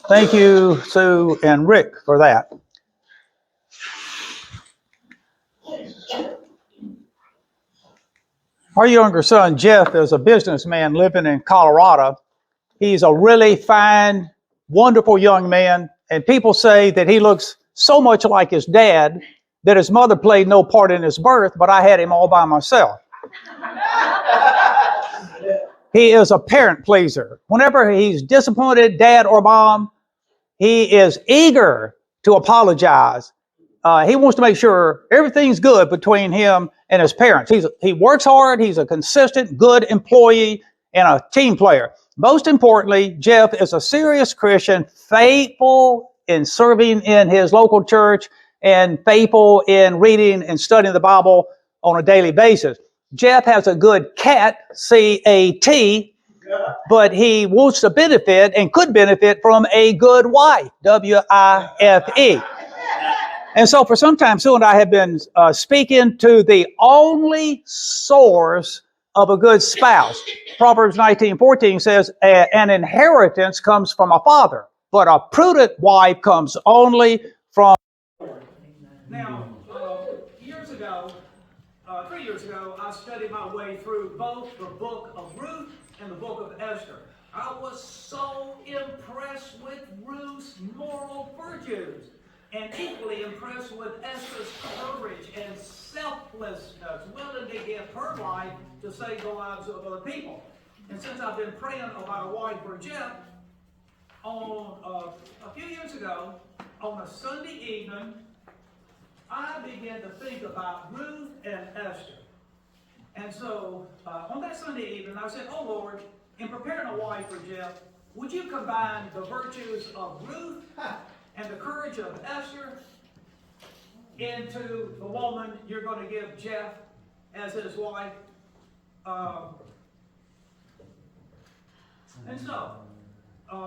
Thank you, Sue and Rick, for that. Our younger son, Jeff, is a businessman living in Colorado. He's a really fine, wonderful young man, and people say that he looks so much like his dad that his mother played no part in his birth, but I had him all by myself. He is a parent pleaser. Whenever he's disappointed, dad or mom, he is eager to apologize. He wants to make sure everything's good between him and his parents. He works hard. He's a consistent, good employee and a team player. Most importantly, Jeff is a serious Christian, faithful in serving in his local church and faithful in reading and studying the Bible on a daily basis. Jeff has a good cat, C-A-T, but he wants to benefit and could benefit from a good wife, W-I-F-E. And so for some time, Sue and I have been speaking to the only source of a good spouse. Proverbs 19:14 says, an inheritance comes from a father, but a prudent wife comes only from... Now, 3 years ago, I studied my way through both the book of Ruth and the book of Esther. I was so impressed with Ruth's moral virtues, and equally impressed with Esther's courage and selflessness, willing to give her life to save the lives of other people. And since I've been praying about a wife for Jeff, a few years ago, on a Sunday evening, I began to think about Ruth and Esther. And so, on that Sunday evening, I said, oh Lord, in preparing a wife for Jeff, would you combine the virtues of Ruth and the courage of Esther into the woman you're going to give Jeff as his wife? And so,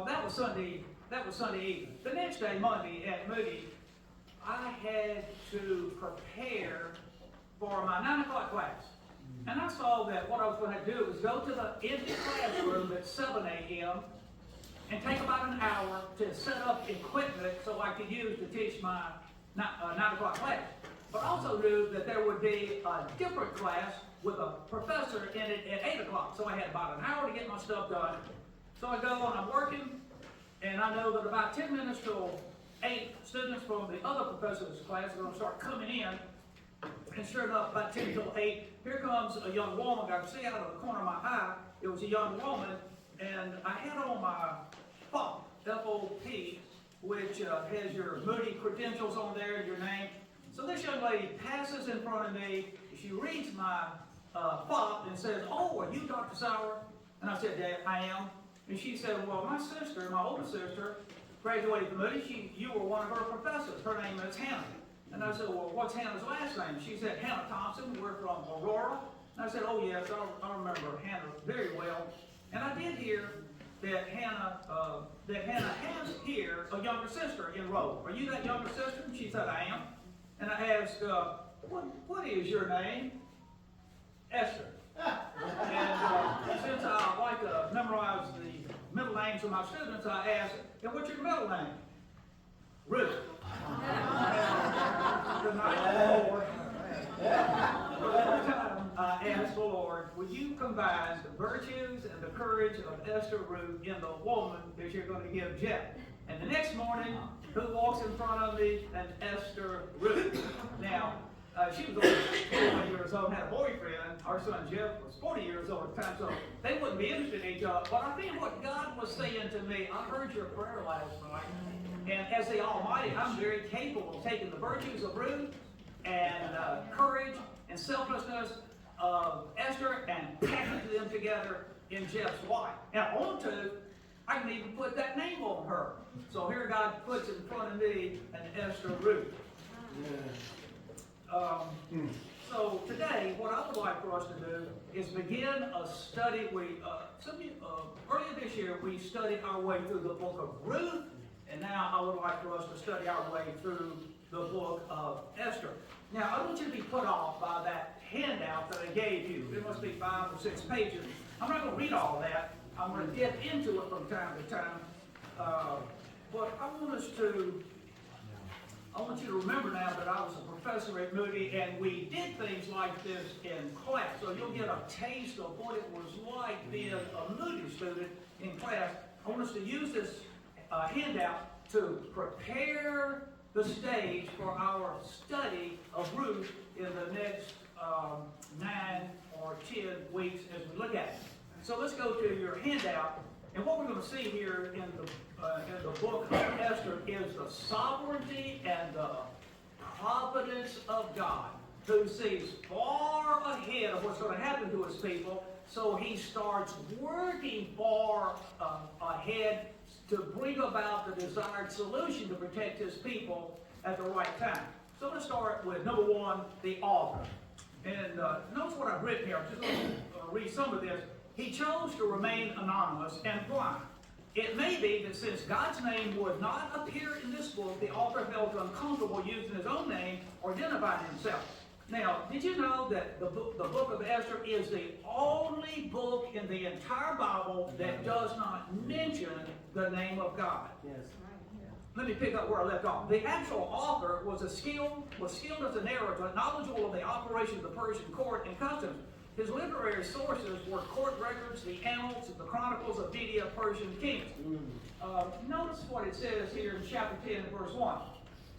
that was Sunday evening. The next day, Monday, at Moody, I had to prepare for my 9 o'clock class. And I saw that what I was going to do was go to the empty classroom at 7 a.m. and take about an hour to set up equipment so I could use to teach my 9 o'clock class. But I also knew that there would be a different class with a professor in it at 8 o'clock. So I had about an hour to get my stuff done. So I go and I'm working, and I know that about 10 minutes till 8 students from the other professor's class are going to start coming in. And sure enough, about 10 till 8, here comes a young woman. I could see out of the corner of my eye, it was a young woman, and I had on my FOP, F-O-P, which has your Moody credentials on there and your name. So this young lady passes in front of me. She reads my FOP and says, oh, are you Dr. Sauers? And I said, yeah, I am. And she said, well, my sister, my older sister, graduated from Moody. You were one of her professors. Her name is Hannah. And I said, well, what's Hannah's last name? She said, Hannah Thompson. We're from Aurora. And I said, oh, yes, I remember Hannah very well. And I did hear that Hannah has here a younger sister enrolled. Are you that younger sister? And she said, I am. And I asked, what is your name? Esther. And since I like to memorize the middle names of my students, I asked, and what's your middle name? Ruth. The night before, I asked the Lord, would you combine the virtues and the courage of Esther Ruth in the woman that you're going to give Jeff? And the next morning, who walks in front of me? An Esther Ruth. Now, she was only 21 years old and had a boyfriend. Our son Jeff was 40 years old at the time, so they wouldn't be interested in each other. But I think what God was saying to me, I heard your prayer last night, and as the Almighty, I'm very capable of taking the virtues of Ruth and courage and selflessness of Esther and packaging them together in Jeff's wife. And on to, I can even put that name on her. So here God puts in front of me an Esther Ruth. So today, what I would like for us to do is begin a study. Earlier this year, we studied our way through the book of Ruth, and now I would like for us to study our way through the book of Esther. Now, I don't want you to be put off by that handout that I gave you. It must be 5 or 6 pages. I'm not going to read all that. I'm going to dip into it from time to time. But I want you to remember now that I was a professor at Moody, and we did things like this in class. So you'll get a taste of what it was like being a Moody student in class. I want us to use this handout to prepare the stage for our study of Ruth in the next 9 or 10 weeks as we look at it. So let's go to your handout. And what we're going to see here in the book of Esther is the sovereignty and the providence of God, who sees far ahead of what's going to happen to his people. So he starts working far ahead to bring about the desired solution to protect his people at the right time. So let's start with number 1, the author. And notice what I've written here. I'm just going to read some of this. He chose to remain anonymous, and why? It may be that since God's name would not appear in this book, the author felt uncomfortable using his own name or identifying himself. Now, did you know that the book of Esther is the only book in the entire Bible that does not mention the name of God? Yes. Let me pick up where I left off. The actual author was skilled as a narrator, knowledgeable of the operation of the Persian court and customs. His literary sources were court records, the annals, the chronicles of Media Persian kings. Notice what it says here in chapter 10, verse 1.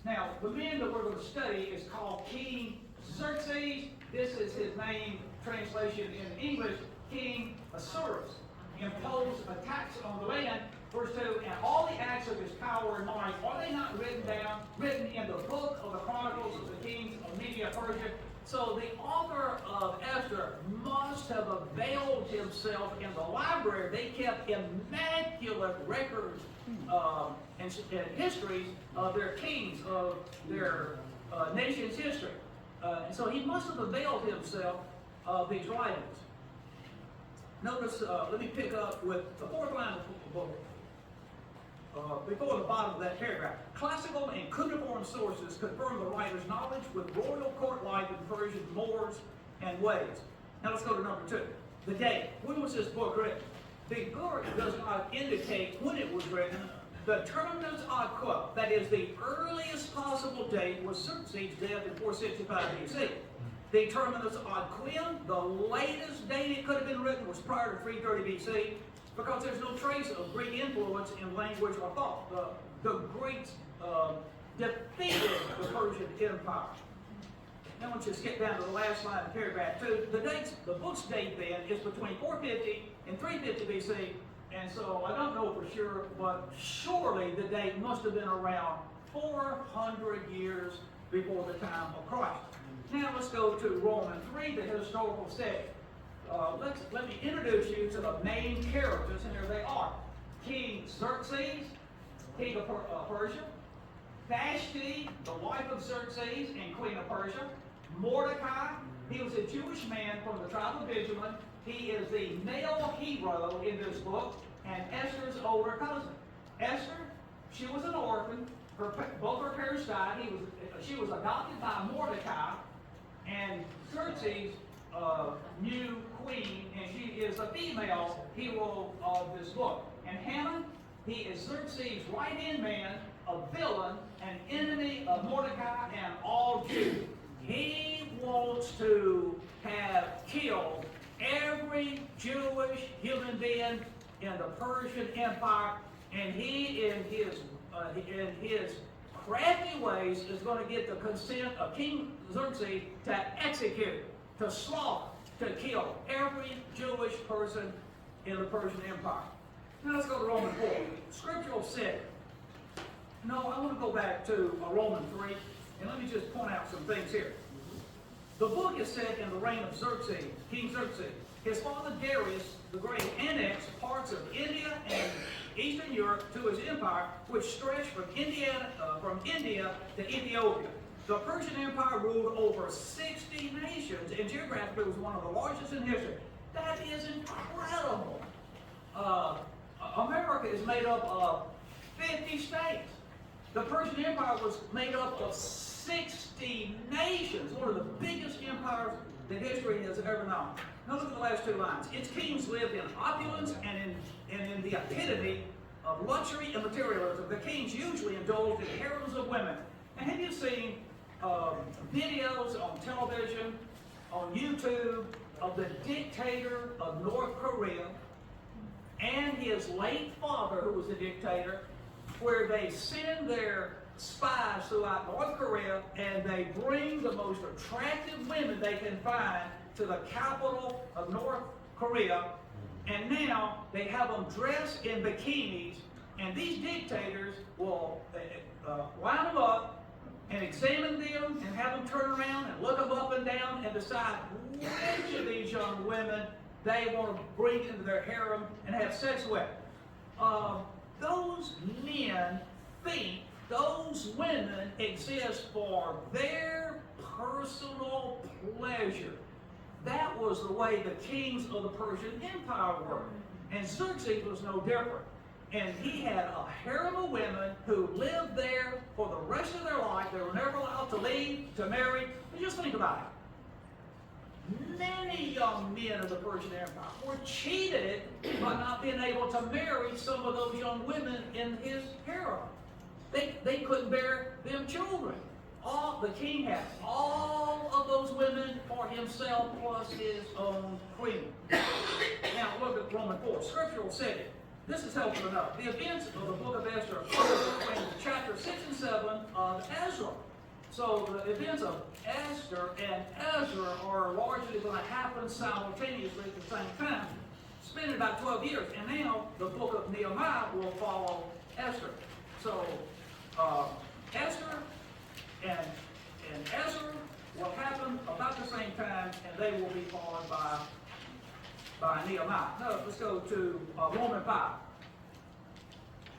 Now, the man that we're going to study is called King Xerxes. This is his name, translation in English, King Sauers. Imposed a tax on the land. Verse 2, and all the acts of his power and might, are they not written in the book of the chronicles of the kings of Media Persia? So the author of Esther must have availed himself in the library. They kept immaculate records and histories of their kings, of their nation's history. And so he must have availed himself of these writings. Notice, let me pick up with the 4th line of the book. Before the bottom of that paragraph, classical and cuneiform sources confirm the writer's knowledge with royal court life in Persian mores and ways. Now let's go to number 2. The date. When was this book written? The book does not indicate when it was written. The terminus ad quo, that is the earliest possible date, was Xerxes' death in 465 BC. The terminus ad quem, the latest date it could have been written, was prior to 330 BC. Because there's no trace of Greek influence in language or thought. The Greeks defeated the Persian Empire. Now I want you to skip down to the last line of paragraph 2. The book's date then is between 450 and 350 BC, and so I don't know for sure, but surely the date must have been around 400 years before the time of Christ. Now let's go to Romans 3, the historical setting. Let me introduce you to the main characters, and here they are. King Xerxes, king of Persia. Vashti, the wife of Xerxes and queen of Persia. Mordecai, he was a Jewish man from the tribe of Benjamin. He is the male hero in this book, and Esther's older cousin. Esther, she was an orphan. Both her parents died. She was adopted by Mordecai, and Xerxes' new queen, and she is a female hero of this book. And Haman, he is Xerxes' right-hand man, a villain, an enemy of Mordecai and all Jews. He wants to have killed every Jewish human being in the Persian Empire, and he, in his crafty ways, is going to get the consent of King Xerxes to execute, to slaughter, to kill every Jewish person in the Persian Empire. Now let's go to Romans 4. Scriptural setting. No, I want to go back to Romans 3, and let me just point out some things here. The book is set in the reign of Xerxes, King Xerxes. His father Darius the Great annexed parts of India and Eastern Europe to his empire, which stretched from India to Ethiopia. The Persian Empire ruled over 60 nations, and geographically was one of the largest in history. That is incredible. America is made up of 50 states. The Persian Empire was made up of 60 nations, one of the biggest empires that history has ever known. Now look at the last two lines. Its kings lived in opulence and in the epitome of luxury and materialism. The kings usually indulged in harems of women. And have you seen videos on television, on YouTube, of the dictator of North Korea and his late father, who was a dictator, where they send their spies throughout North Korea and they bring the most attractive women they can find to the capital of North Korea, and now they have them dressed in bikinis, and these dictators will line them up and examine them and have them turn around and look them up and down and decide which of these young women they want to bring into their harem and have sex with. Those men think those women exist for their personal pleasure. That was the way the kings of the Persian Empire were. And Xerxes was no different. And he had a harem of women who lived there for the rest of their life. They were never allowed to leave, to marry. But just think about it. Many young men of the Persian Empire were cheated by not being able to marry some of those young women in his harem. They couldn't bear them children. The king had all of those women for himself plus his own queen. Now look at Romans 4, scriptural setting. This is helpful enough. The events of the book of Esther are between chapter 6 and 7 of Ezra. So the events of Esther and Ezra are largely going to happen simultaneously at the same time, spanning about 12 years. And now the book of Nehemiah will follow Esther. So Esther and Ezra will happen about the same time, and they will be followed by Nehemiah. Now let's go to Romans 5.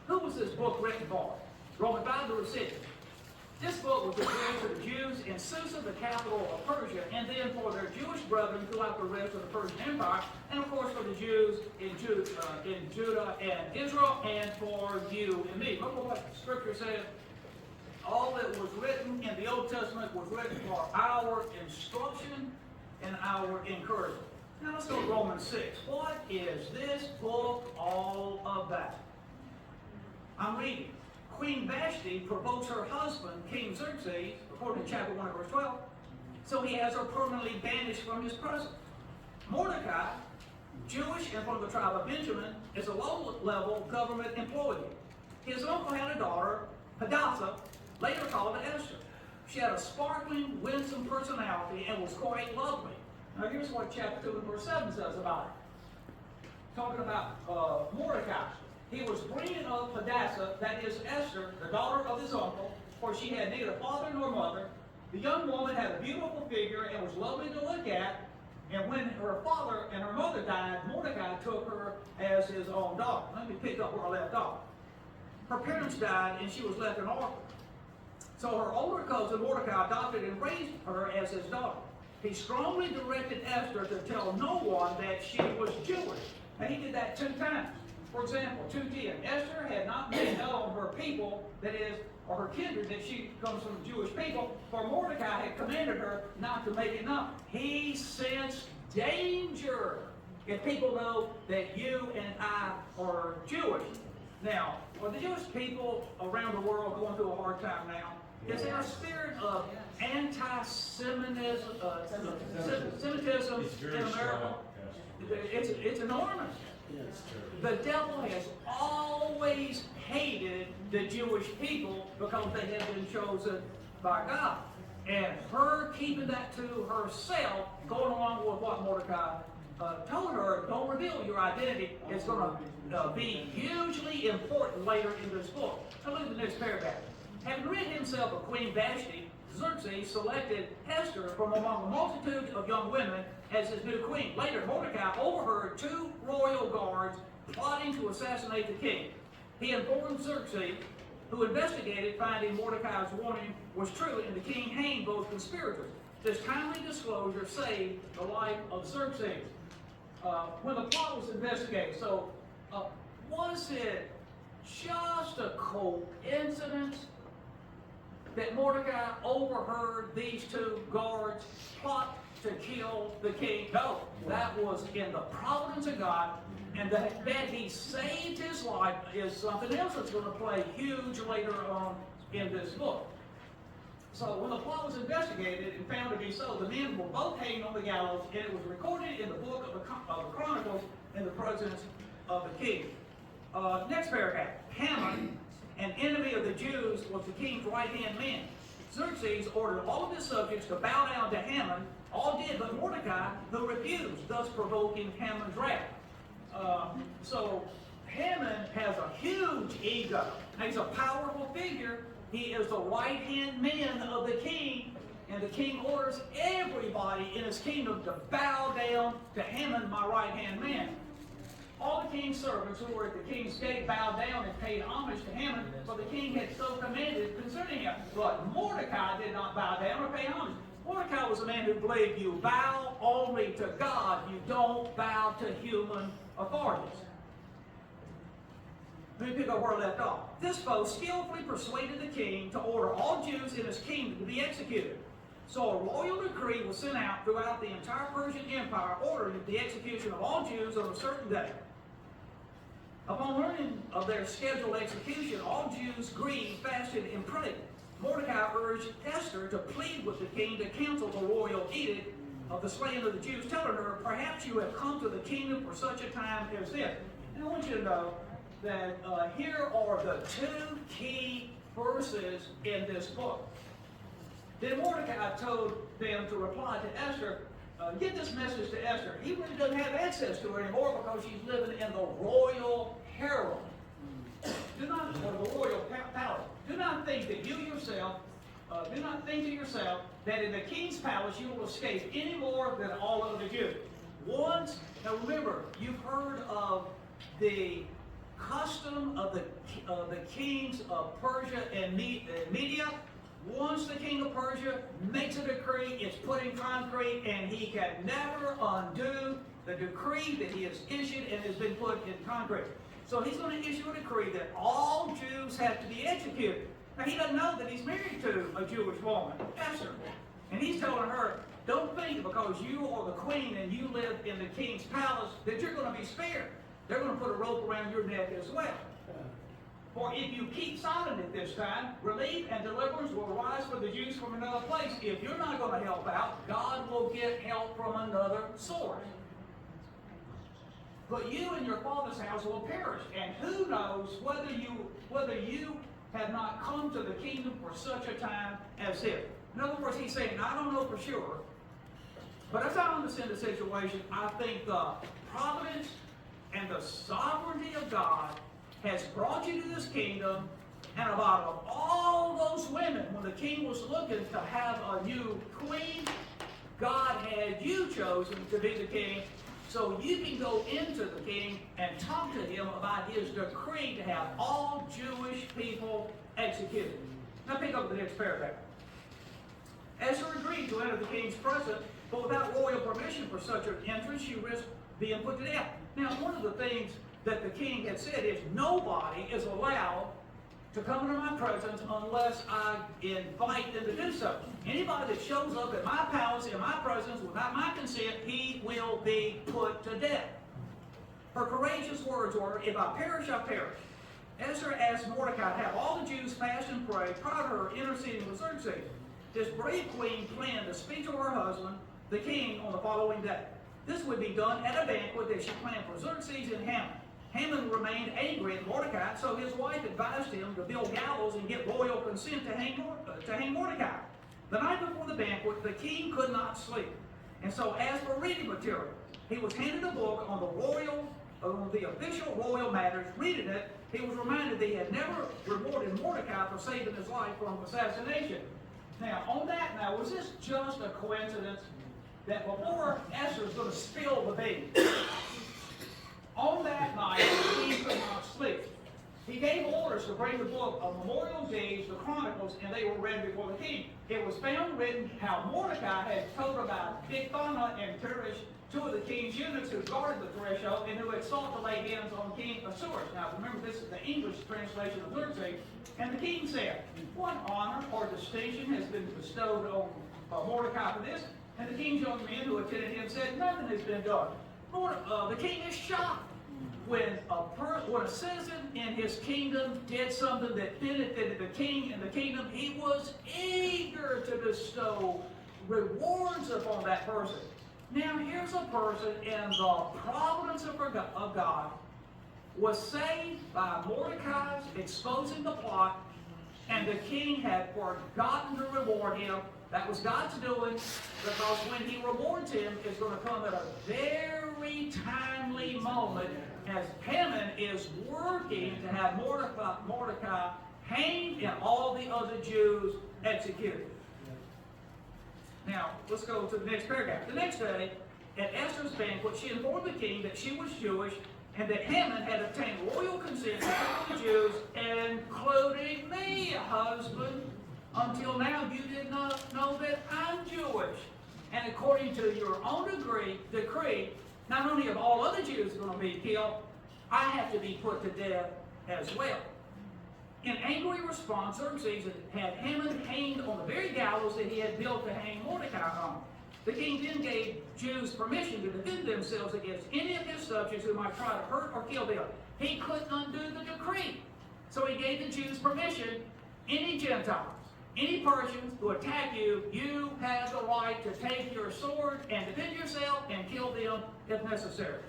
Who was this book written for? Romans 5, the recipient. This book was addressed to the Jews in Susa, the capital of Persia, and then for their Jewish brethren throughout the rest of the Persian Empire, and of course for the Jews in Judah and Israel, and for you and me. Look at what the Scripture says. All that was written in the Old Testament was written for our instruction and our encouragement. Now let's go to Romans 6. What is this book all about? I'm reading. Queen Vashti provokes her husband, King Xerxes, according to chapter 1 verse 12, so he has her permanently banished from his presence. Mordecai, Jewish and from the tribe of Benjamin, is a low-level government employee. His uncle had a daughter, Hadassah, later called Esther. She had a sparkling, winsome personality and was quite lovely. Now here's what chapter 2 and verse 7 says about it. Talking about Mordecai. He was bringing up Hadassah, that is Esther, the daughter of his uncle, for she had neither father nor mother. The young woman had a beautiful figure and was lovely to look at. And when her father and her mother died, Mordecai took her as his own daughter. Let me pick up where I left off. Her parents died and she was left an orphan. So her older cousin Mordecai adopted and raised her as his daughter. He strongly directed Esther to tell no one that she was Jewish. And he did that 2 times. For example, 2:10, Esther had not made known her people, that is, or her kindred, that she comes from the Jewish people, for Mordecai had commanded her not to make it known. He sensed danger if people know that you and I are Jewish. Now, are the Jewish people around the world going through a hard time now? Is there a spirit of anti-Semitism in America? It's enormous. The devil has always hated the Jewish people because they have been chosen by God. And her keeping that to herself, going along with what Mordecai told her, don't reveal your identity, is going to be hugely important later in this book. Now look at the next paragraph. Having rid himself of Queen Vashti, Xerxes selected Esther from among a multitude of young women as his new queen. Later, Mordecai overheard 2 royal guards plotting to assassinate the king. He informed Xerxes, who investigated, finding Mordecai's warning was true, and the king hanged both conspirators. This timely disclosure saved the life of Xerxes. When the plot was investigated, so was it just a coincidence that Mordecai overheard these 2 guards plot to kill the king. No, that was in the providence of God, and that he saved his life is something else that's going to play huge later on in this book. So when the plot was investigated and found to be so, the men were both hanged on the gallows, and it was recorded in the book of the Chronicles in the presence of the king. Next paragraph. Haman, an enemy of the Jews, was the king's right-hand man. Xerxes ordered all of his subjects to bow down to Haman. All did but Mordecai, who refused, thus provoking Haman's wrath. So Haman has a huge ego. He's a powerful figure. He is the right-hand man of the king, and the king orders everybody in his kingdom to bow down to Haman, my right-hand man. All the king's servants who were at the king's gate bowed down and paid homage to Haman, for the king had so commanded concerning him. But Mordecai did not bow down or pay homage. Mordecai was a man who believed you bow only to God, you don't bow to human authorities. Let me pick up where I left off. This foe skillfully persuaded the king to order all Jews in his kingdom to be executed. So a royal decree was sent out throughout the entire Persian Empire ordering the execution of all Jews on a certain day. Upon learning of their scheduled execution, all Jews grieved, fasted, and prayed. Mordecai urged Esther to plead with the king to cancel the royal edict of the slaying of the Jews, telling her, perhaps you have come to the kingdom for such a time as this. And I want you to know that here are the two key verses in this book. Then Mordecai told them to reply to Esther, get this message to Esther. He really doesn't have access to her anymore because she's living in the royal harem. Do not, or the royal palace. Do not think that you yourself, do not think to yourself that in the king's palace you will escape any more than all of the Jews. Once, now remember, you've heard of the custom of the kings of Persia and Media. Once the king of Persia makes a decree, it's put in concrete, and he can never undo the decree that he has issued and has been put in concrete. So he's going to issue a decree that all Jews have to be executed. Now he doesn't know that he's married to a Jewish woman, Esther. And he's telling her, don't think because you are the queen and you live in the king's palace that you're going to be spared. They're going to put a rope around your neck as well. For if you keep silent at this time, relief and deliverance will rise for the Jews from another place. If you're not going to help out, God will get help from another source. But you and your father's house will perish. And who knows whether you have not come to the kingdom for such a time as this. In other words, he's saying, I don't know for sure, but as I understand the situation, I think the providence and the sovereignty of God has brought you to this kingdom, and about of all those women, when the king was looking to have a new queen, God had you chosen to be the king, so you can go into the king and talk to him about his decree to have all Jewish people executed. Now pick up the next paragraph. Esther agreed to enter the king's presence, but without royal permission for such an entrance, she risked being put to death. Now, one of the things that the king had said is nobody is allowed to come into my presence unless I invite them to do so. Anybody that shows up at my palace in my presence without my consent, he will be put to death. Her courageous words were, if I perish, I perish. Esther asked Mordecai to have all the Jews fast and pray prior to her interceding with Xerxes. This brave queen planned to speak to her husband, the king, on the following day. This would be done at a banquet that she planned for Xerxes and Haman. Haman remained angry at Mordecai, so his wife advised him to build gallows and get royal consent to hang Mordecai. The night before the banquet, the king could not sleep, and so asked for reading material. He was handed a book on the official royal matters. Reading it, he was reminded that he had never rewarded Mordecai for saving his life from assassination. Now, was this just a coincidence that before Esther was going to spill the beans, on that night, the king could not sleep. He gave orders to bring the book of memorial deeds, the Chronicles, and they were read before the king. It was found written how Mordecai had told about Bigthana and Teresh, two of the king's eunuchs who guarded the threshold and who had sought to lay hands on King Sauers. Now remember, this is the English translation of Xerxes. And the king said, what honor or distinction has been bestowed on Mordecai for this? And the king's young men who attended him said, nothing has been done. Lord, the king is shocked when a citizen in his kingdom did something that benefited the king and the kingdom. He was eager to bestow rewards upon that person. Now here's a person in the providence of God was saved by Mordecai's exposing the plot, and the king had forgotten to reward him. That was God's doing, because when he rewards him, it's going to come at a very timely moment as Haman is working to have Mordecai hanged and all the other Jews executed. Now, let's go to the next paragraph. The next day, at Esther's banquet, she informed the king that she was Jewish and that Haman had obtained royal consent to kill the Jews, including me, husband. Until now, you did not know that I'm Jewish. And according to your own decree, not only have all other Jews going to be killed, I have to be put to death as well. In angry response, Xerxes had Haman hanged on the very gallows that he had built to hang Mordecai on. The king then gave Jews permission to defend themselves against any of his subjects who might try to hurt or kill them. He couldn't undo the decree. So he gave the Jews permission. Any Gentiles, any Persians who attack you, you have the right to take your sword and defend yourself and kill them if necessary.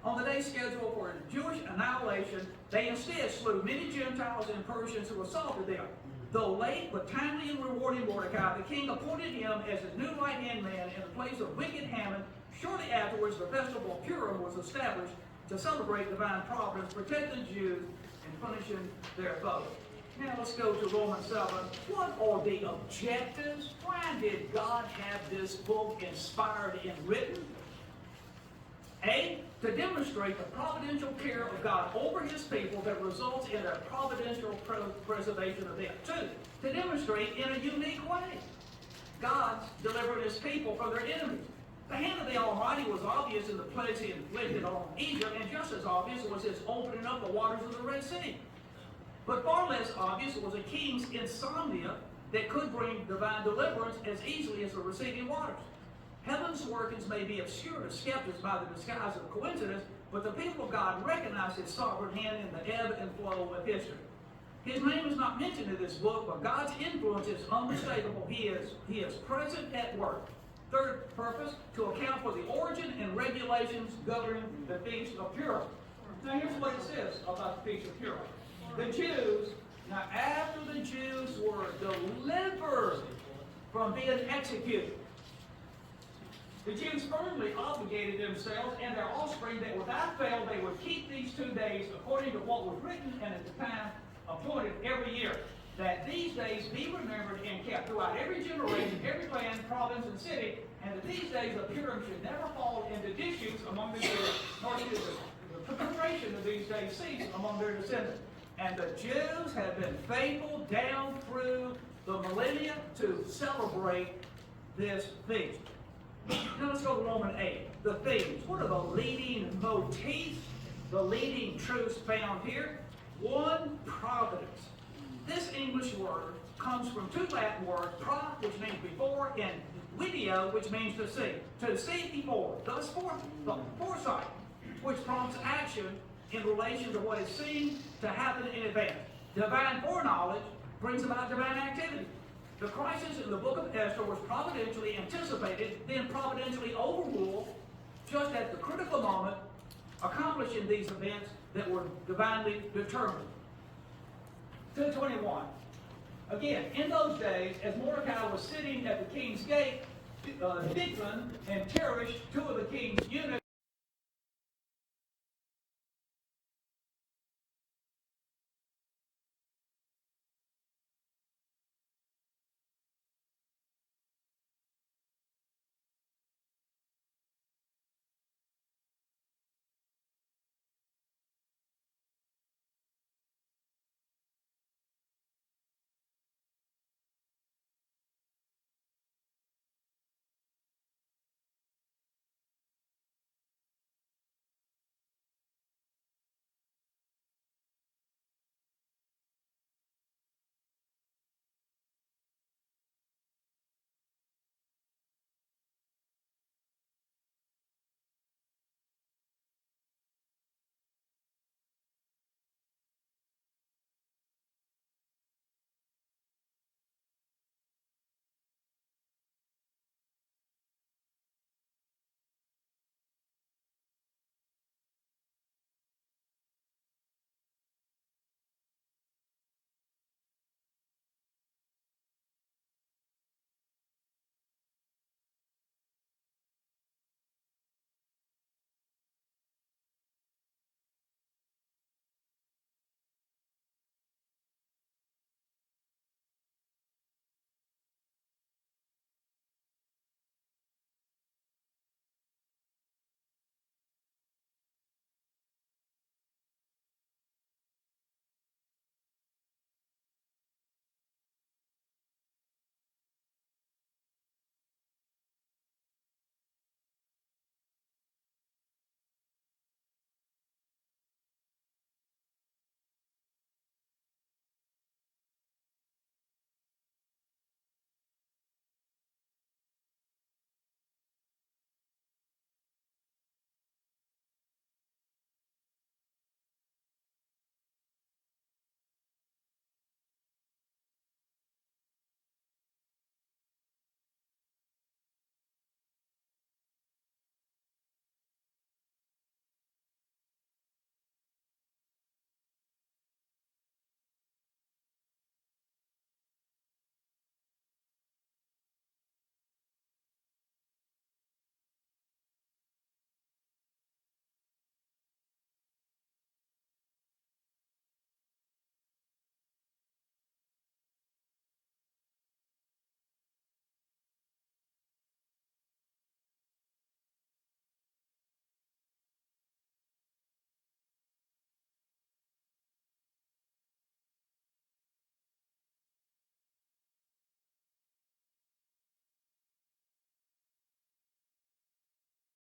On the day scheduled for Jewish annihilation, they instead slew many Gentiles and Persians who assaulted them. Though late but timely in rewarding Mordecai, the king appointed him as his new right-hand man in the place of wicked Haman. Shortly afterwards, the festival of Purim was established to celebrate divine providence, protecting the Jews and punishing their foes. Now let's go to Romans 7. What are the objectives? Why did God have this book inspired and written? A, to demonstrate the providential care of God over his people that results in their providential preservation of them. Two, to demonstrate in a unique way God's delivered his people from their enemies. The hand of the Almighty was obvious in the plagues he inflicted on Egypt, and just as obvious was his opening up the waters of the Red Sea. But far less obvious was a king's insomnia that could bring divine deliverance as easily as the receding waters. Heaven's workings may be obscured to skeptics by the disguise of coincidence, but the people of God recognize his sovereign hand in the ebb and flow of history. His name is not mentioned in this book, but God's influence is unmistakable. He is present at work. Third purpose, to account for the origin and regulations governing the Feast of Purim. Now here's what it says about the Feast of Purim. The Jews, now after the Jews were delivered from being executed, the Jews firmly obligated themselves and their offspring that without fail they would keep these 2 days according to what was written and at the time appointed every year, that these days be remembered and kept throughout every generation, every clan, province, and city, and that these days of Purim should never fall into disuse among the Jews, nor should the commemoration of these days cease among their descendants. And the Jews have been faithful down through the millennia to celebrate this feast. Now let's go to Romans 8. The themes. What are the leading motifs, the leading truths found here? One, providence. This English word comes from two Latin words, pro, which means before, and video, which means to see. To see before. Thus, foresight, which prompts action in relation to what is seen to happen in advance. Divine foreknowledge brings about divine activity. The crisis in the book of Esther was providentially anticipated, then providentially overruled, just at the critical moment, accomplishing these events that were divinely determined. 2:21. Again, in those days, as Mordecai was sitting at the king's gate, Bigthan and Teresh, two of the king's eunuchs,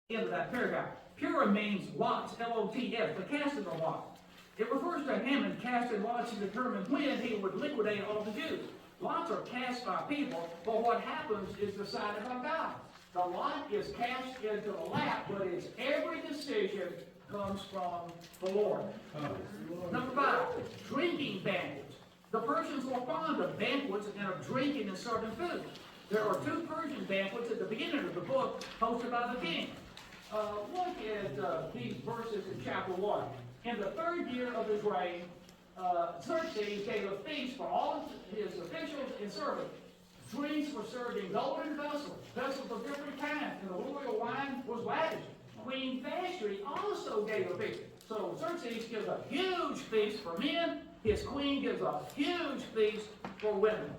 End of that paragraph. Purim means lots, L-O-T-S, the casting of lots. It refers to Haman casting lots to determine when he would liquidate all the Jews. Lots are cast by people, but what happens is decided by God. The lot is cast into the lap, but its every decision comes from the Lord. Number 5, drinking banquets. The Persians were fond of banquets and of drinking and serving food. There are 2 Persian banquets at the beginning of the book hosted by the king. Look at these verses in chapter 1. In the 3rd year of his reign, Xerxes gave a feast for all his officials and servants. Drinks were served in golden vessels, vessels of different kinds, and the royal wine was lavish. Queen Vashti also gave a feast. So Xerxes gives a huge feast for men. His queen gives a huge feast for women.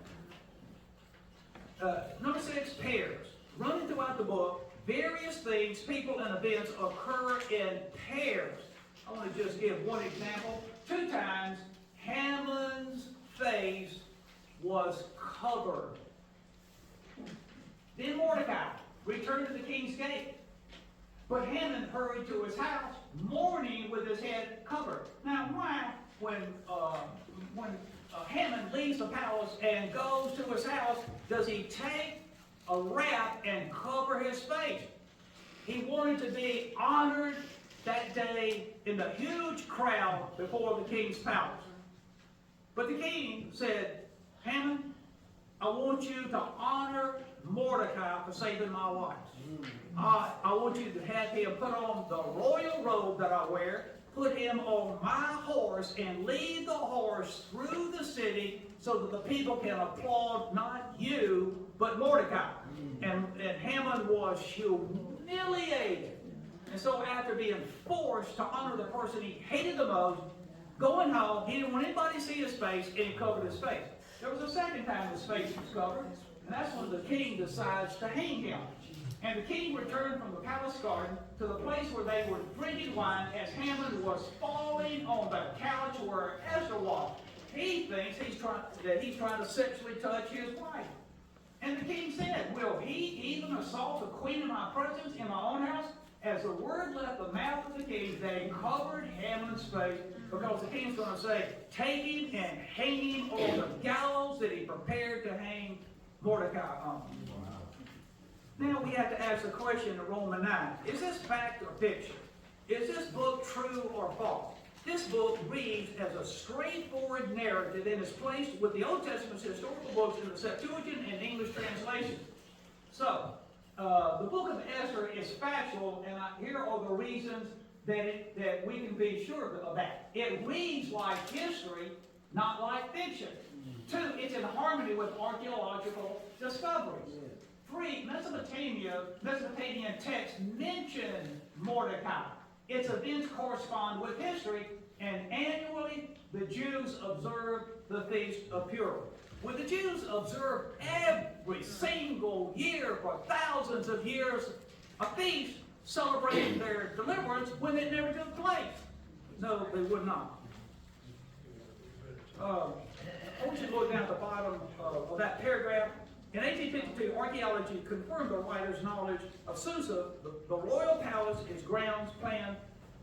Number 6, pairs. Running throughout the book, various things, people, and events occur in pairs. I want to just give one example. 2 times, Haman's face was covered. Then Mordecai returned to the king's gate. But Haman hurried to his house, mourning with his head covered. Now, why, when Haman leaves the palace and goes to his house, does he take a wrap and cover his face? He wanted to be honored that day in the huge crowd before the king's palace. But the king said, Haman, I want you to honor Mordecai for saving my life. I want you to have him put on the royal robe that I wear, put him on my horse, and lead the horse through the city so that the people can applaud not you, but Mordecai. And Haman was humiliated. And so after being forced to honor the person he hated the most, going home, he didn't want anybody to see his face, and he covered his face. There was a second time his face was covered, and that's when the king decides to hang him. And the king returned from the palace garden to the place where they were drinking wine as Haman was falling on the couch where Esther was. He thinks he's trying to sexually touch his wife. And the king said, will he even assault the queen in my presence in my own house? As the word left the mouth of the king, they covered Haman's face, because the king's going to say, take him and hang him on the gallows that he prepared to hang Mordecai on. Now we have to ask the question in Romans 9. Is this fact or fiction? Is this book true or false? This book reads as a straightforward narrative and is placed with the Old Testament's historical books in the Septuagint and English translation. So, the book of Esther is factual, and here are the reasons that we can be sure of that. It reads like history, not like fiction. 2, it's in harmony with archaeological discoveries. 3, Mesopotamian texts mention Mordecai. Its events correspond with history, and annually the Jews observe the Feast of Purim. When the Jews observed every single year for thousands of years a feast celebrating their deliverance when it never took place. No, they would not. I want you to look down at the bottom of that paragraph. In 1852, archaeology confirmed the writer's knowledge of Susa, the royal palace, its grounds, plan,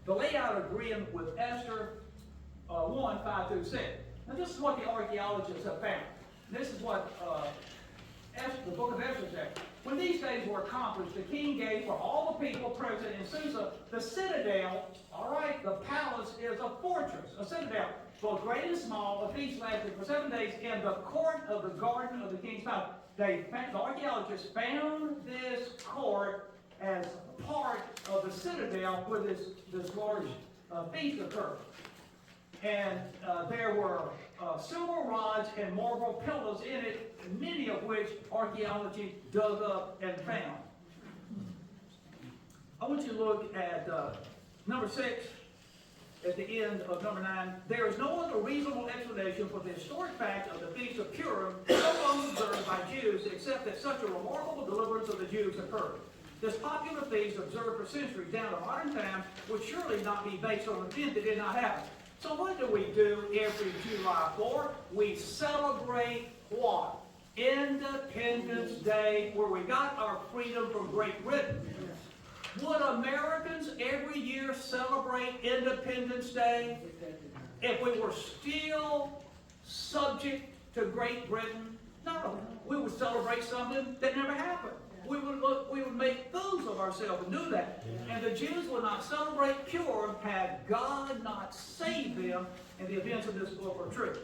the layout agreeing with Esther 1, 5 through 6. Now this is what the archaeologists have found. This is what the book of Esther said. When these days were accomplished, the king gave for all the people present in Susa the citadel. All right, the palace is a fortress, a citadel, both great and small. The feast lasted for 7 days in the court of the garden of the king's palace. The archaeologists found this court as part of the citadel where this large feast occurred. And there were silver rods and marble pillars in it, many of which archaeology dug up and found. I want you to look at number 6 at the end of number 9. There is no other reasonable explanation for the historic fact of the Feast of Purim so long observed by Jews, except that such a remarkable deliverance of the Jews occurred. This popular feast, observed for centuries down to modern times, would surely not be based on an event that did not happen. So what do we do every July 4th? We celebrate what? Independence Day, where we got our freedom from Great Britain. Would Americans every year celebrate Independence Day if we were still subject to Great Britain? No. We would celebrate something that never happened. We would make fools of ourselves and do that. And the Jews would not celebrate Purim had God not saved them, and the events of this book are true.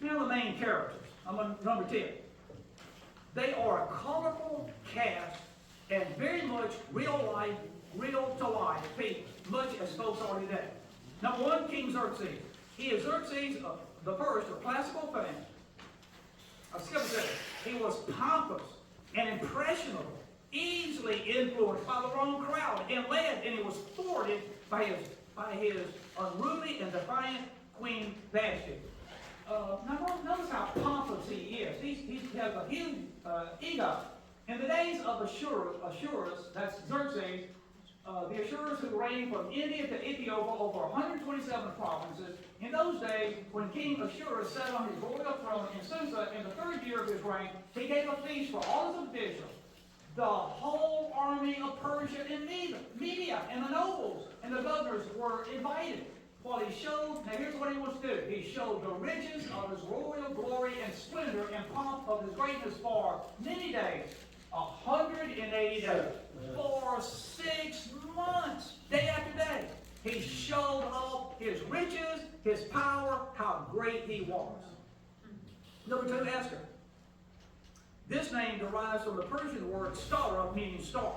Now the main characters. I'm on number 10. They are a colorful cast and very much real to life people, much as folks are today. Number 1, King Xerxes. He is Xerxes the first of classical fame. He was pompous and impressionable, easily influenced by the wrong crowd, and he was thwarted by his unruly and defiant Queen Vashti. Now notice how pompous he is. He has a huge ego. In the days of Assuerus, that's Xerxes, the Assuerus who reigned from India to Ethiopia over 127 provinces. In those days, when King Assuerus sat on his royal throne in Susa in the 3rd year of his reign, he gave a feast for all his officials, the whole army of Persia and Media, and the nobles and the governors were invited. While he showed, now here's what he wants to do. He showed the riches of his royal glory and splendor and pomp of his greatness for many days, 180 days, for 6 months, day after day. He showed off his riches, his power, how great he was. Number 2, Esther. This name derives from the Persian word stara, meaning star.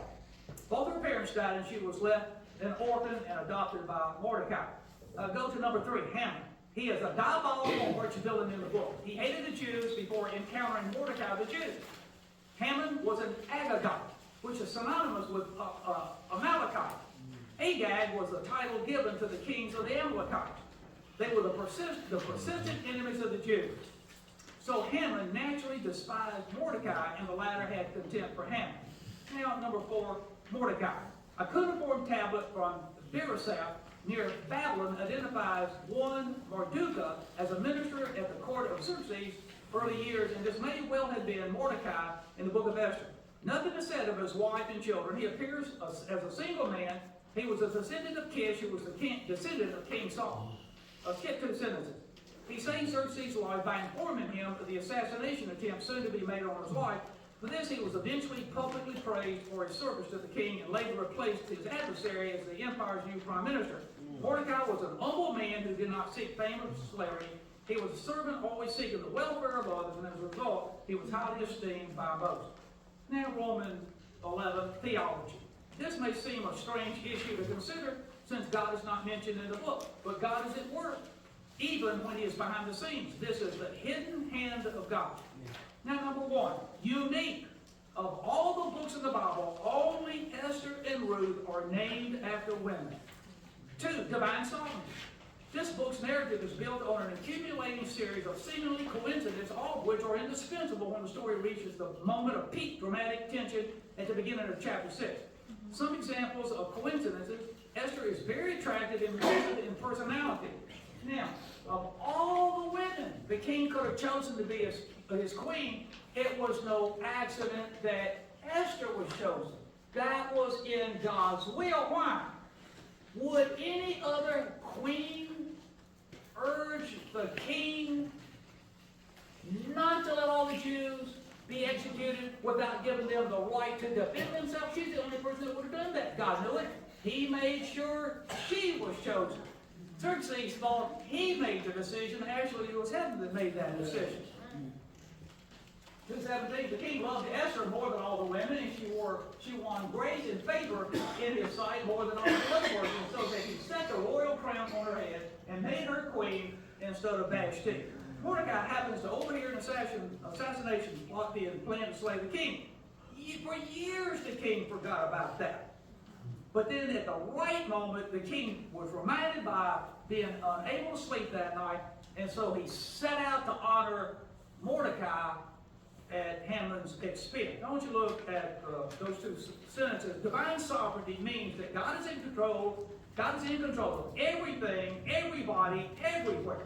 Both her parents died and she was left an orphan and adopted by Mordecai. Go to number 3, Haman. He is a diabolical arch villain in the book. He hated the Jews before encountering Mordecai the Jew. Haman was an Agagite, which is synonymous with Amalekite. Agag was the title given to the kings of the Amalekites. They were the persistent enemies of the Jews. So Haman naturally despised Mordecai, and the latter had contempt for Haman. Now, number 4, Mordecai. A cuneiform tablet from Birisaph near Babylon identifies one Mardukah as a minister at the court of Xerxes' early years, and this may well have been Mordecai in the book of Esther. Nothing is said of his wife and children. He appears as a single man. He was a descendant of Kish, who was the descendant of King Saul. Skip 2 sentences. He saved Xerxes' life by informing him of the assassination attempt soon to be made on his life. For this, he was eventually publicly praised for his service to the king and later replaced his adversary as the empire's new prime minister. Mordecai was an humble man who did not seek fame or celebrity. He was a servant always seeking the welfare of others, and as a result, he was highly esteemed by most. Now, Romans 11, theology. This may seem a strange issue to consider since God is not mentioned in the book, but God is at work, even when he is behind the scenes. This is the hidden hand of God. Now, number 1, unique. Of all the books in the Bible, only Esther and Ruth are named after women. 2, divine sovereignty. This book's narrative is built on an accumulating series of seemingly coincidences, all of which are indispensable when the story reaches the moment of peak dramatic tension at the beginning of chapter 6. Some examples of coincidences: Esther is very attractive and reserved in personality. Now, of all the women the king could have chosen to be his queen, it was no accident that Esther was chosen. That was in God's will. Why? Would any other queen urge the king not to let all the Jews be executed without giving them the right to defend themselves? She's the only person that would have done that. God knew it. He made sure she was chosen. Xerxes thought he made the decision. Actually, it was heaven that made that decision. 2:17, the king loved Esther more than all the women, and she won grace and favor in his sight more than all the other women, so that he set the royal crown on her head and made her queen instead of Vashti. Mordecai happens to overhear an assassination plot being planned to slay the king. For years, the king forgot about that. But then at the right moment, the king was reminded by being unable to sleep that night, and so he set out to honor Mordecai at Haman's expense. I want you to look at those 2 sentences. Divine sovereignty means that God is in control. God is in control of everything, everybody, everywhere.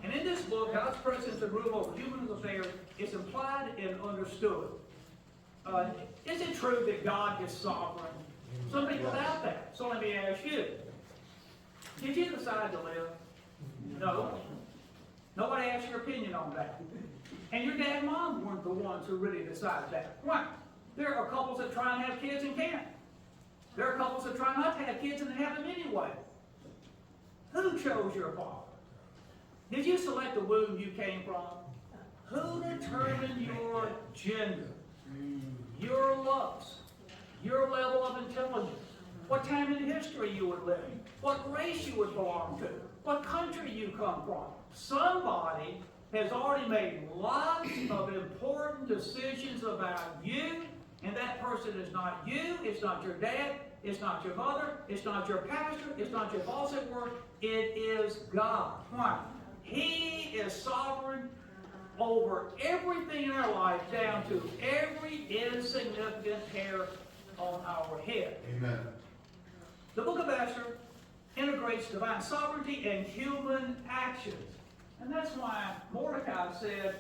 And in this book, God's presence and rule over human affairs is implied and understood. Is it true that God is sovereign? Some people doubt that. So let me ask you, did you decide to live? No. Nobody asked your opinion on that. And your dad and mom weren't the ones who really decided that. Why? There are couples that try and have kids and can't. There are couples that try not to have kids and they have them anyway. Who chose your father? Did you select the womb you came from? Who determined your gender, your looks, your level of intelligence, what time in history you were living, what race you would belong to, what country you come from? Somebody has already made lots of important decisions about you, and that person is not you, it's not your dad, it's not your mother, it's not your pastor, it's not your boss at work, it is God. Why? He is sovereign over everything in our life, down to every insignificant hair on our head. Amen. The book of Esther integrates divine sovereignty and human actions. And that's why Mordecai said,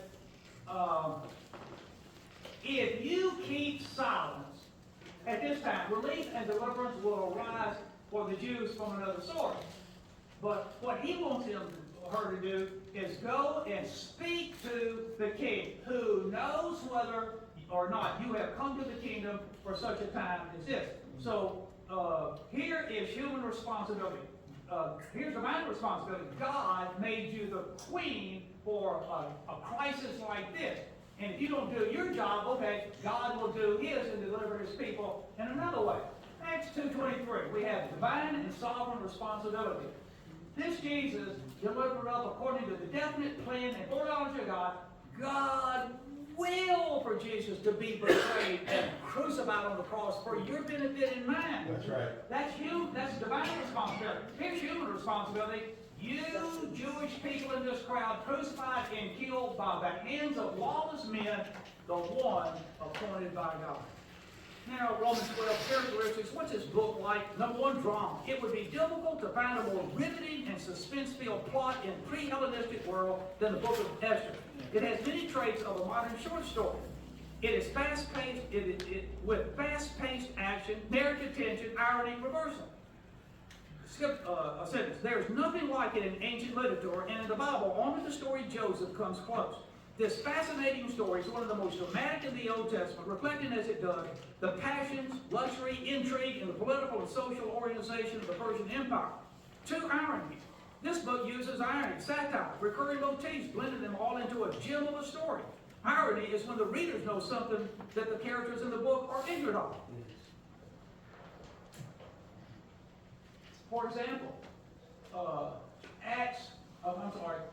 if you keep silence at this time, relief and deliverance will arise for the Jews from another source. But what he wants her to do is go and speak to the king, who knows whether or not you have come to the kingdom for such a time as this. So here is human responsibility. Here's divine responsibility. God made you the queen for a crisis like this. And if you don't do your job, okay, God will do his and deliver his people in another way. Acts 2:23, we have divine and sovereign responsibility. This Jesus delivered up according to the definite plan and foreknowledge of God. God will for Jesus to be betrayed and crucified on the cross for your benefit and mine. That's right. That's divine responsibility. Here's human responsibility. You Jewish people in this crowd, crucified and killed by the hands of lawless men, the one appointed by God. Now, Romans 12 characteristics. What's this book like? Number one, drama. It would be difficult to find a more riveting and suspense-filled plot in pre-Hellenistic world than the book of Esther. It has many traits of a modern short story. It is fast-paced, with fast-paced action, narrative tension, irony, reversal. Skip a sentence. There is nothing like it in ancient literature, and in the Bible, only the story of Joseph comes close. This fascinating story is one of the most dramatic in the Old Testament, reflecting as it does the passions, luxury, intrigue, and the political and social organization of the Persian Empire. Two ironies. This book uses irony, satire, recurring motifs, blending them all into a gem of a story. Irony is when the readers know something that the characters in the book are ignorant of. For example,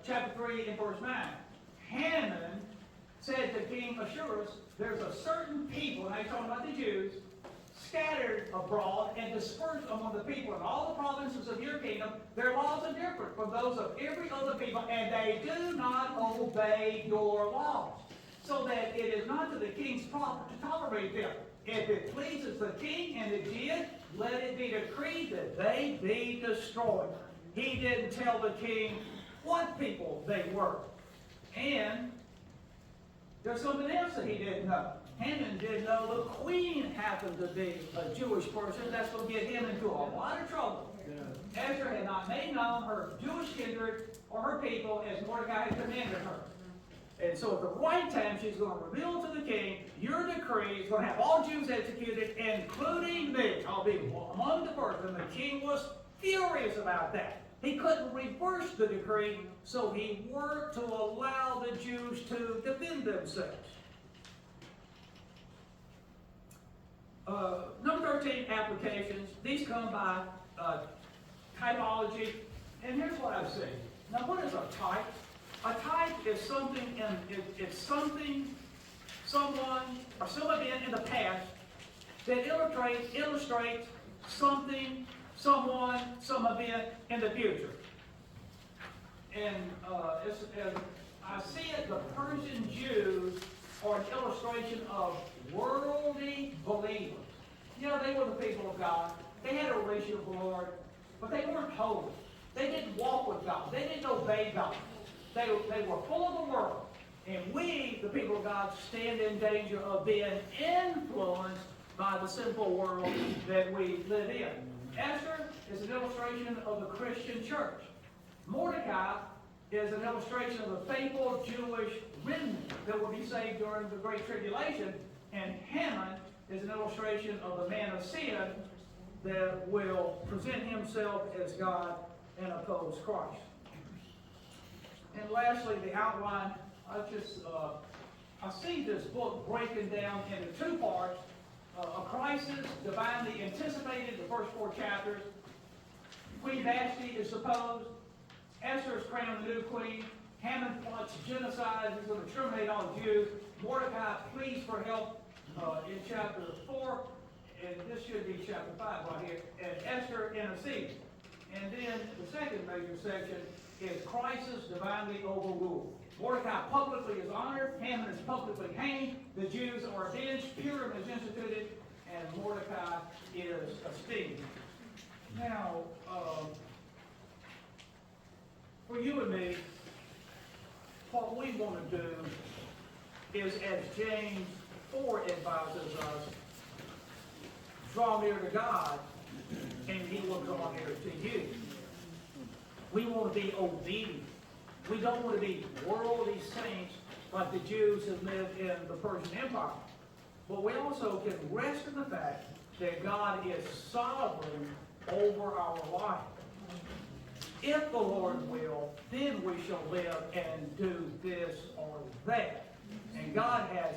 chapter 3 and verse 9. Haman said to King Ahasuerus, there's a certain people, and he's talking about the Jews, scattered abroad and dispersed among the people in all the provinces of your kingdom. Their laws are different from those of every other people, and they do not obey your laws. So that it is not to the king's profit to tolerate them. If it pleases the king, and it did, let it be decreed that they be destroyed. He didn't tell the king what people they were. And there's something else that he didn't know. Haman didn't know the queen happened to be a Jewish person. That's going to get him into a lot of trouble. Yeah. Esther had not made known her Jewish kindred or her people as Mordecai had commanded her. And so at the right time, she's going to reveal to the king, your decree is going to have all Jews executed, including me. I'll be among the first. And the king was furious about that. He couldn't reverse the decree, so he worked to allow the Jews to defend themselves. Number 13, applications. These come by typology. And here's what I've seen. Now, what is a type? A type is something, it's something, someone, or some event in the past that illustrates something, someone, some event in the future. And as I see it, the Persian Jews are an illustration of worldly believers. You know, they were the people of God. They had a relationship with the Lord, but they weren't holy. They didn't walk with God. They didn't obey God. They were full of the world. And we, the people of God, stand in danger of being influenced by the sinful world that we live in. Esther is an illustration of the Christian church. Mordecai is an illustration of the faithful Jewish remnant that will be saved during the Great Tribulation. And Haman is an illustration of the man of sin that will present himself as God and oppose Christ. And lastly, the outline. I see this book breaking down into two parts. A crisis divinely anticipated, the first 4 chapters. Queen Vashti is supposed. Esther is crowned the new queen. Haman plots genocide. He's going to terminate all Jews. Mordecai pleads for help in chapter 4. And this should be chapter 5 right here. And Esther intercedes. And then the second major section is crisis divinely overruled. Mordecai publicly is honored. Haman is publicly hanged. The Jews are avenged. Purim is instituted. And Mordecai is esteemed. Now, for you and me, what we want to do is, as James 4 advises us, draw near to God, and He will draw near to you. We want to be obedient. We don't want to be worldly saints like the Jews that lived in the Persian Empire. But we also can rest in the fact that God is sovereign over our life. If the Lord will, then we shall live and do this or that. And God has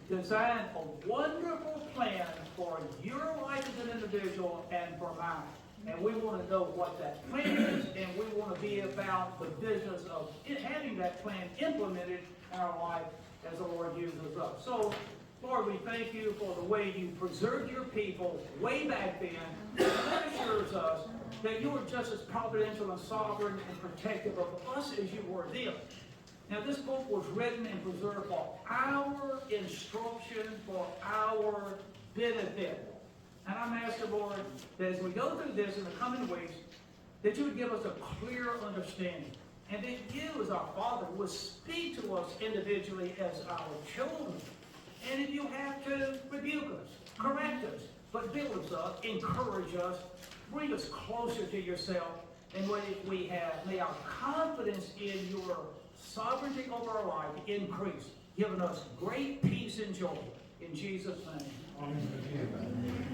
designed a wonderful plan for your life as an individual and for mine. And we want to know what that plan is, and we want to be about the business of having that plan implemented in our life as the Lord uses us. So, Lord, we thank you for the way you preserved your people way back then. That assures us that you are just as providential and sovereign and protective of us as you were then. Now, this book was written and preserved for our instruction, for our benefit. And I'm asking, Lord, that as we go through this in the coming weeks, that you would give us a clear understanding. And that you, as our Father, would speak to us individually as our children. And if you have to, rebuke us, correct us, but build us up, encourage us, bring us closer to yourself. And may our confidence in your sovereignty over our life increase, giving us great peace and joy. In Jesus' name. Amen.